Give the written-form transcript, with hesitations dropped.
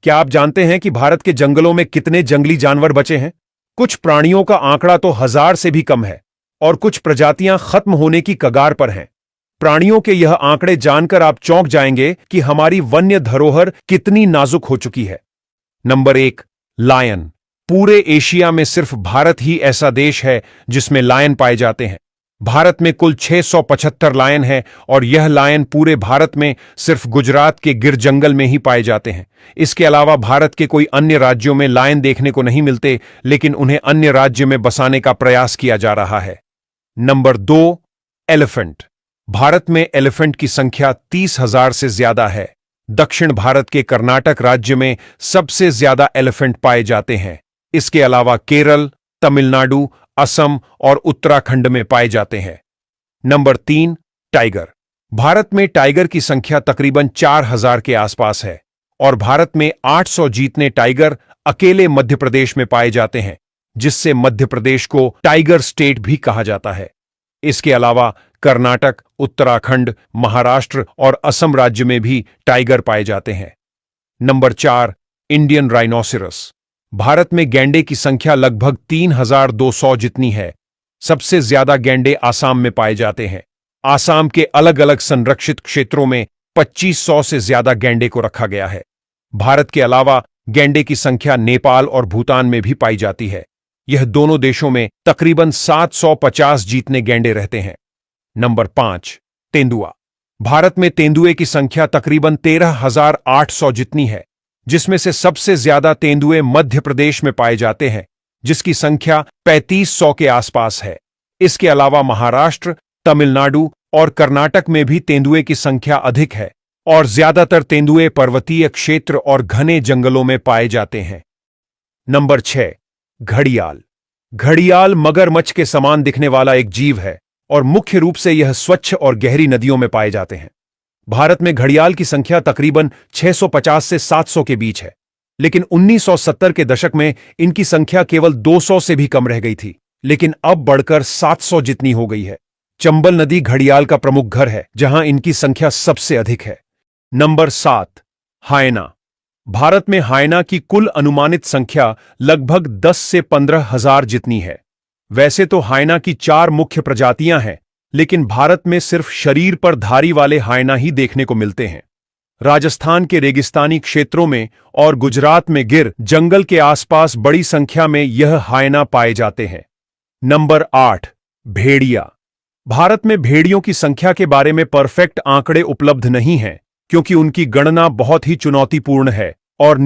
क्या आप जानते हैं कि भारत के जंगलों में कितने जंगली जानवर बचे हैं? कुछ प्राणियों का आंकड़ा तो 1000 से भी कम है और कुछ प्रजातियां खत्म होने की कगार पर हैं। प्राणियों के यह आंकड़े जानकर आप चौंक जाएंगे कि हमारी वन्य धरोहर कितनी नाजुक हो चुकी है। Number 1, lion. पूरे एशिया में सिर्फ भारत ही ऐसा देश है जिसमें लायन पाए जाते हैं। भारत में कुल 675 लायन है और यह लायन पूरे भारत में सिर्फ गुजरात के गिर जंगल में ही पाए जाते हैं। इसके अलावा भारत के कोई अन्य राज्यों में लायन देखने को नहीं मिलते, लेकिन उन्हें अन्य राज्य में बसाने का प्रयास किया जा रहा है। Number 2, elephant. भारत में एलिफेंट की संख्या 30,000 से ज्यादा है। दक्षिण भारत के कर्नाटक राज्य में सबसे ज्यादा एलिफेंट पाए जाते हैं। इसके अलावा केरल, तमिलनाडु, असम और उत्तराखंड में पाए जाते हैं। Number 3, tiger. भारत में टाइगर की संख्या तकरीबन 4000 के आसपास है और भारत में 800 जीतने टाइगर अकेले मध्य प्रदेश में पाए जाते हैं, जिससे मध्य प्रदेश को टाइगर स्टेट भी कहा जाता है। इसके अलावा कर्नाटक, उत्तराखंड, महाराष्ट्र और असम राज्य में भी टाइगर पाए जाते हैं। Number 4, Indian rhinoceros. भारत में गैंडे की संख्या लगभग 3200 जितनी है। सबसे ज्यादा गैंडे आसाम में पाए जाते हैं। आसाम के अलग अलग संरक्षित क्षेत्रों में 2500 से ज्यादा गैंडे को रखा गया है। भारत के अलावा गैंडे की संख्या नेपाल और भूटान में भी पाई जाती है। यह दोनों देशों में तकरीबन 750 जीतने गैंडे रहते हैं। नंबर 5, तेंदुआ। भारत में तेंदुए की संख्या तकरीबन 13,800 जितनी है, जिसमें से सबसे ज्यादा तेंदुए मध्य प्रदेश में पाए जाते हैं, जिसकी संख्या 3500 के आसपास है। इसके अलावा महाराष्ट्र, तमिलनाडु और कर्नाटक में भी तेंदुए की संख्या अधिक है और ज्यादातर तेंदुए पर्वतीय क्षेत्र और घने जंगलों में पाए जाते हैं। नंबर 6, घड़ियाल। घड़ियाल मगरमच्छ के समान दिखने वाला एक जीव है और मुख्य रूप से यह स्वच्छ और गहरी नदियों में पाए जाते हैं। भारत में घड़ियाल की संख्या तकरीबन 650 से 700 के बीच है, लेकिन 1970 के दशक में इनकी संख्या केवल 200 से भी कम रह गई थी, लेकिन अब बढ़कर 700 जितनी हो गई है। चंबल नदी घड़ियाल का प्रमुख घर है, जहां इनकी संख्या सबसे अधिक है। नंबर 7, हायना। भारत में हायना की कुल अनुमानित संख्या लगभग 10 से 15,000 जितनी है। वैसे तो हायना की 4 मुख्य प्रजातियां हैं, लेकिन भारत में सिर्फ शरीर पर धारी वाले हायना ही देखने को मिलते हैं। राजस्थान के रेगिस्तानी क्षेत्रों में और गुजरात में गिर जंगल के आसपास बड़ी संख्या में यह हायना पाए जाते हैं। नंबर 8, भेड़िया। भारत में भेड़ियों की संख्या के बारे में परफेक्ट आंकड़े उपलब्ध नहीं हैं, क्योंकि उनकी गणना बहुत ही चुनौतीपूर्ण है और